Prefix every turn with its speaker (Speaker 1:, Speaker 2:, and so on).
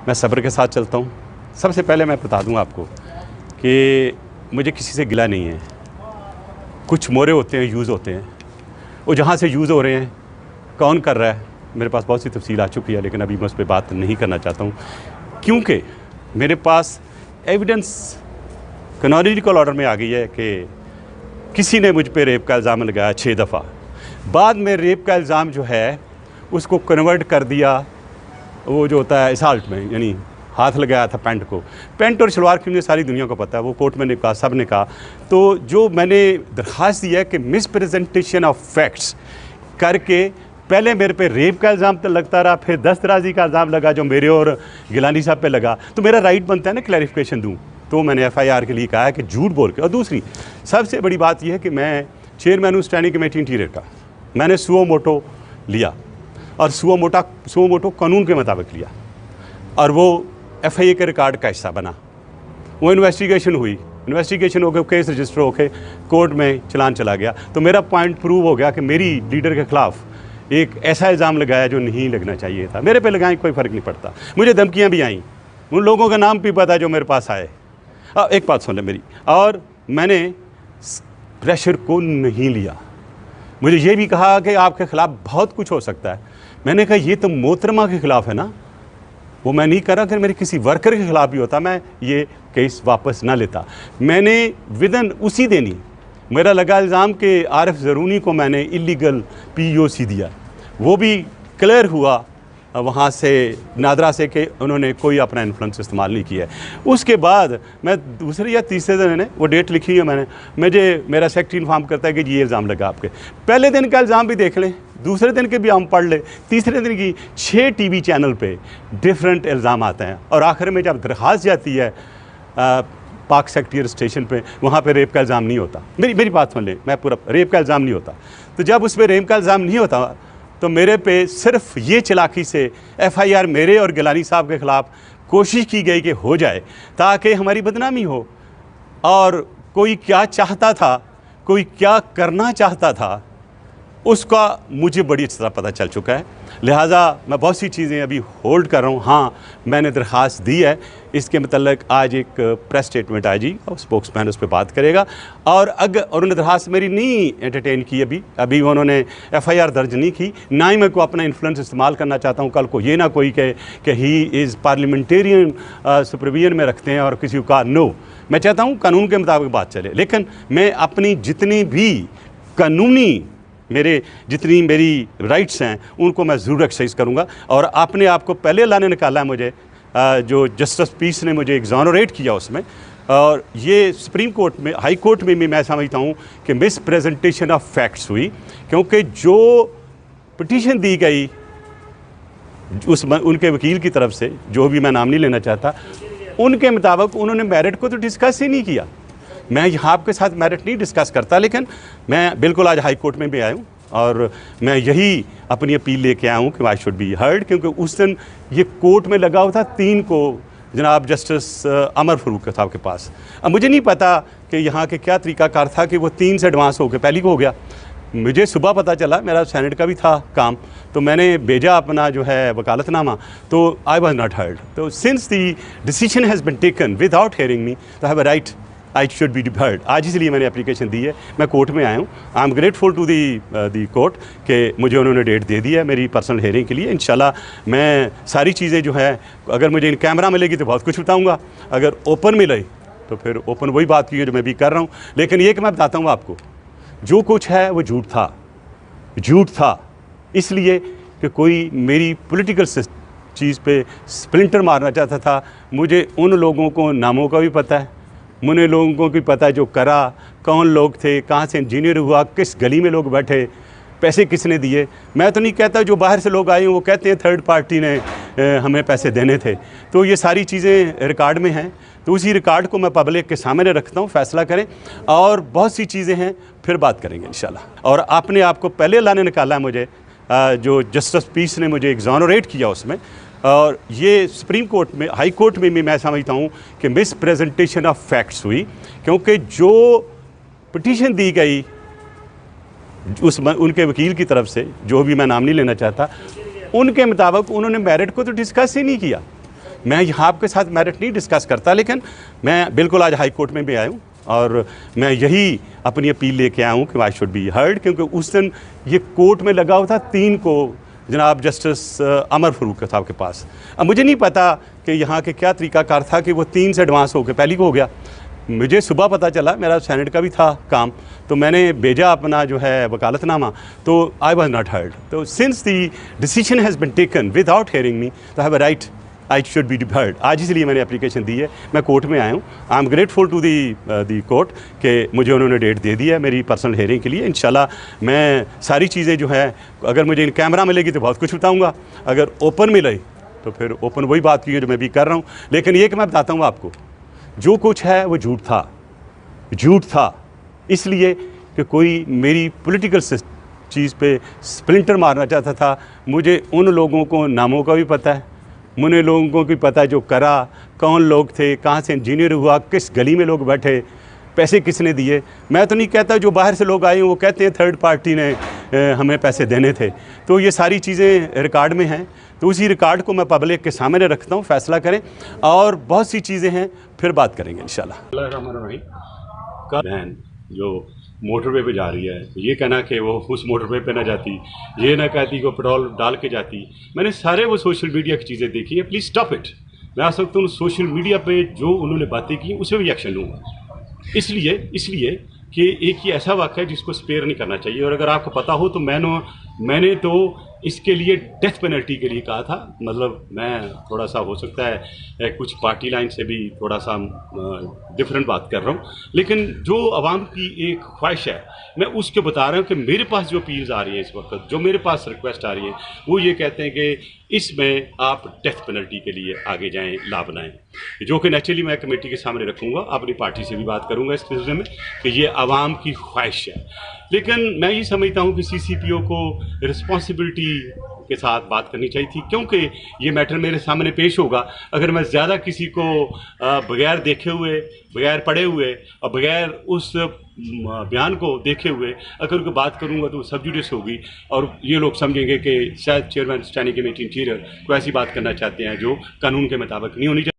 Speaker 1: मैं सब्र के साथ चलता हूँ। सबसे पहले मैं बता दूँ आपको कि मुझे किसी से गिला नहीं है। कुछ मोरे होते हैं, यूज़ होते हैं, वो जहाँ से यूज़ हो रहे हैं, कौन कर रहा है, मेरे पास बहुत सी तफसील आ चुकी है, लेकिन अभी मैं उस पर बात नहीं करना चाहता हूँ, क्योंकि मेरे पास एविडेंस कैनोनिकल ऑर्डर में आ गई है कि किसी ने मुझ पे रेप का इल्ज़ाम लगाया 6 दफ़ा। बाद में रेप का इल्ज़ाम जो है उसको कन्वर्ट कर दिया, वो जो होता है असाल्ट में, यानी हाथ लगाया था पैंट को। पैंट और शलवार की मुझे सारी दुनिया को पता है, वो कोर्ट में ने कहा, सब ने कहा। तो जो मैंने दरख्वास्त दी है कि मिसप्रेजेंटेशन ऑफ फैक्ट्स करके पहले मेरे पे रेप का इल्ज़ाम तो लगता रहा, फिर दस्तराजी का इल्ज़ाम लगा जो मेरे और गिलानी साहब पे लगा, तो मेरा राइट बनता है ना क्लैरिफिकेशन दूँ। तो मैंने FIR के लिए कहा है कि झूठ बोल के। और दूसरी सबसे बड़ी बात यह है कि मैं चेयरमैन हूँ स्टैंडिंग कमेटी इंटीरियर का। मैंने सुओ मोटो लिया और सुओ मोटो कानून के मुताबिक लिया और वो FIA के रिकॉर्ड का हिस्सा बना। वो इन्वेस्टिगेशन हुई, इन्वेस्टिगेशन हो गया, केस रजिस्टर होके कोर्ट में चलान चला गया। तो मेरा पॉइंट प्रूव हो गया कि मेरी लीडर के ख़िलाफ़ एक ऐसा इल्ज़ाम लगाया जो नहीं लगना चाहिए था। मेरे पे लगाएं, कोई फ़र्क नहीं पड़ता। मुझे धमकियाँ भी आईं, उन लोगों का नाम भी पता जो मेरे पास आए। एक बात सुन ले मेरी, और मैंने प्रेशर को नहीं लिया। मुझे ये भी कहा कि आपके ख़िलाफ़ बहुत कुछ हो सकता है। मैंने कहा ये तो मोहतरमा के ख़िलाफ़ है ना, वो मैं नहीं कर रहा। अगर मेरे किसी वर्कर के ख़िलाफ़ भी होता मैं ये केस वापस ना लेता। मैंने विदन उसी दिन ही मेरा लगा इल्ज़ाम कि आरिफ ज़रूनी को मैंने इलीगल POC दिया, वो भी क्लियर हुआ वहाँ से नादरा से कि उन्होंने कोई अपना इन्फ्लुएंस इस्तेमाल नहीं किया है। उसके बाद मैं दूसरे या तीसरे दिन मैंने वो डेट लिखी है, मुझे मेरा सेक्रेटरी इन्फॉर्म करता है कि ये इल्ज़ाम लगा आपके। पहले दिन का इल्ज़ाम भी देख लें, दूसरे दिन के भी हम पढ़ लें, तीसरे दिन की 6 TV चैनल पे डिफरेंट इल्ज़ाम आते हैं। और आखिर में जब दरख्वास्त जाती है पाक सेक्रेटरी स्टेशन पे, वहाँ पे रेप का इल्ज़ाम नहीं होता। मेरी बात सुन लें, मैं पूरा रेप का इल्ज़ाम नहीं होता। तो जब उस पर रेप का इल्ज़ाम नहीं होता तो मेरे पे सिर्फ ये चालाकी से FIR मेरे और गिलानी साहब के ख़िलाफ़ कोशिश की गई कि हो जाए ताकि हमारी बदनामी हो। और कोई क्या चाहता था, कोई क्या करना चाहता था, उसका मुझे बड़ी अच्छी तरह पता चल चुका है। लिहाजा मैं बहुत सी चीज़ें अभी होल्ड कर रहा हूँ। हाँ, मैंने दरख्वास्त दी है, इसके मतलब आज एक प्रेस स्टेटमेंट आएगी और स्पोक्समैन उस पर बात करेगा। और अगर उन्होंने दरख्वास्त मेरी नहीं एंटरटेन की, अभी उन्होंने FIR दर्ज नहीं की, ना ही मैं को अपना इन्फ्लुएंस इस्तेमाल करना चाहता हूँ। कल को ये ना कोई कहे कि ही इज़ पार्लियामेंटेरियन सुपरविजन में रखते हैं और किसी को कहा नो। मैं चाहता हूँ कानून के मुताबिक बात चले, लेकिन मैं अपनी जितनी भी कानूनी जितनी मेरी राइट्स हैं उनको मैं ज़रूर एक्सरसाइज करूँगा। और आपने आपको पहले अल्लाह ने निकाला है मुझे, जो जस्टिस पीस ने मुझे एग्जॉनरेट किया उसमें, और ये सुप्रीम कोर्ट में, हाई कोर्ट में भी मैं समझता हूँ कि मिस प्रेजेंटेशन ऑफ फैक्ट्स हुई, क्योंकि जो पिटीशन दी गई उनके वकील की तरफ से, जो भी मैं नाम नहीं लेना चाहता, उनके मुताबिक उन्होंने मेरिट को तो डिस्कस ही नहीं किया। मैं यहाँ आपके साथ मेरिट नहीं डिस्कस करता, लेकिन मैं बिल्कुल आज हाई कोर्ट में भी आया हूँ और मैं यही अपनी अपील लेके आया हूँ कि आई शुड बी हर्ड, क्योंकि उस दिन ये कोर्ट में लगा हुआ था 3 को जनाब जस्टिस अमर फरूक साहब के पास। अब मुझे नहीं पता कि यहाँ के क्या तरीकाकार था कि वो 3 से एडवांस हो गए, पहली को हो गया। मुझे सुबह पता चला, मेरा सेनेट का भी था काम, तो मैंने भेजा अपना जो है वकालतनामा, तो आई वॉज नॉट हर्ड। तो since the decision has been taken without hearing me, तो have a right, I should be heard. आज इसलिए मैंने एप्लीकेशन दी है, मैं कोर्ट में आया हूँ। I am grateful to the court कि मुझे उन्होंने डेट दे दी है मेरी पर्सनल हेयरिंग के लिए। इंशाल्लाह मैं सारी चीज़ें जो है, अगर मुझे इन कैमरा मिलेगी तो बहुत कुछ बताऊँगा, अगर ओपन मिले तो फिर ओपन वही बात की है जो मैं भी कर रहा हूँ। लेकिन ये कि मैं बताता हूँ आपको, जो कुछ है वो झूठ था इसलिए कि कोई मेरी पॉलिटिकल चीज़ पे स्प्लिंटर मारना चाहता था। मुझे उन लोगों को नामों का भी पता है, मुझे लोगों को भी पता है जो करा, कौन लोग थे, कहाँ से इंजीनियर हुआ, किस गली में लोग बैठे, पैसे किसने दिए। मैं तो नहीं कहता, जो बाहर से लोग आए हैं वो कहते हैं थर्ड पार्टी ने हमें पैसे देने थे। तो ये सारी चीज़ें रिकॉर्ड में हैं, तो उसी रिकॉर्ड को मैं पब्लिक के सामने रखता हूँ, फैसला करें। और बहुत सी चीज़ें हैं, फिर बात करेंगे इंशाल्लाह। और आपने आपको पहले अल्लाह ने निकाला है मुझे, जो जस्टिस पीस ने मुझे एग्जॉनरेट किया उसमें, और ये सुप्रीम कोर्ट में, हाई कोर्ट में भी मैं समझता हूँ कि मिस प्रेजेंटेशन ऑफ फैक्ट्स हुई, क्योंकि जो पिटीशन दी गई उनके वकील की तरफ से, जो भी मैं नाम नहीं लेना चाहता, उनके मुताबिक उन्होंने मेरिट को तो डिस्कस ही नहीं किया। मैं यहाँ आपके साथ मेरिट नहीं डिस्कस करता, लेकिन मैं बिल्कुल आज हाई कोर्ट में भी आया हूँ और मैं यही अपनी अपील लेके आया हूँ कि आई शुड बी हर्ड, क्योंकि उस दिन ये कोर्ट में लगा हुआ था 3 को जनाब जस्टिस अमर फरूक साहब के पास। अब मुझे नहीं पता कि यहाँ के क्या तरीकाकार था कि वो 3 से एडवांस हो के पहली को हो गया। मुझे सुबह पता चला, मेरा सेनेट का भी था काम, तो मैंने भेजा अपना जो है वकालतनामा, तो आई वॉज नॉट हर्ड। तो since the decision has been taken without hearing me, तो have a right I should be heard. आज इसलिए मैंने एप्लीकेशन दी है, मैं कोर्ट में आया हूँ। I am grateful to the court कि मुझे उन्होंने डेट दे दी है मेरी पर्सनल हेयरिंग के लिए। इंशाल्लाह मैं सारी चीज़ें जो है, अगर मुझे इन कैमरा मिलेगी तो बहुत कुछ बताऊँगा, अगर ओपन मिले तो फिर ओपन वही बात की है जो मैं भी कर रहा हूँ। लेकिन ये कि मैं बताता हूँ आपको, जो कुछ है वो झूठ था इसलिए कि कोई मेरी पॉलिटिकल चीज़ पे स्प्लिंटर मारना चाहता था। मुझे उन लोगों को नामों का भी पता है, मुझे लोगों को भी पता है जो करा, कौन लोग थे, कहाँ से इंजीनियर हुआ, किस गली में लोग बैठे, पैसे किसने दिए। मैं तो नहीं कहता, जो बाहर से लोग आए हैं वो कहते हैं थर्ड पार्टी ने हमें पैसे देने थे। तो ये सारी चीज़ें रिकॉर्ड में हैं, तो उसी रिकॉर्ड को मैं पब्लिक के सामने रखता हूँ, फैसला करें। और बहुत सी चीज़ें हैं, फिर बात करेंगे इंशाल्लाह। बहन जो मोटरवे पे जा रही है, ये कहना कि वो उस मोटरवे पे ना जाती, ये ना कहती कि वो पेट्रोल डाल के जाती। मैंने सारे वो सोशल मीडिया की चीज़ें देखी हैं, प्लीज़ स्टॉप इट। मैं आ सकता हूँ सोशल मीडिया पे जो उन्होंने बातें की उस पर भी एक्शन लूँगा, इसलिए कि एक ही ऐसा वाक़या है जिसको स्पेयर नहीं करना चाहिए। और अगर आपको पता हो तो मैंने तो इसके लिए डेथ पेनल्टी के लिए कहा था। मतलब मैं थोड़ा सा हो सकता है कुछ पार्टी लाइन से भी थोड़ा सा डिफरेंट बात कर रहा हूँ, लेकिन जो आवाम की एक ख्वाहिश है मैं उसके बता रहा हूँ कि मेरे पास जो अपील्स आ रही हैं इस वक्त, जो मेरे पास रिक्वेस्ट आ रही है, वो ये कहते हैं कि इसमें आप डेथ पेनल्टी के लिए आगे जाएँ, ला बनाएँ, जो कि नेचुरली मैं कमेटी के सामने रखूँगा, अपनी पार्टी से भी बात करूँगा इस सिलसिले में कि ये आवाम की ख्वाहिश है। लेकिन मैं ये समझता हूँ कि CCPO को रिस्पॉन्सिबिलिटी के साथ बात करनी चाहिए थी, क्योंकि ये मैटर मेरे सामने पेश होगा। अगर मैं ज़्यादा किसी को बगैर देखे हुए, बगैर पढ़े हुए और बगैर उस बयान को देखे हुए अगर उनको बात करूँगा तो सब जुडिस होगी और ये लोग समझेंगे कि शायद चेयरमैन स्टैंडिंग कमेटी इंटीरियर को ऐसी बात करना चाहते हैं जो कानून के मुताबिक नहीं होनी चाहिए।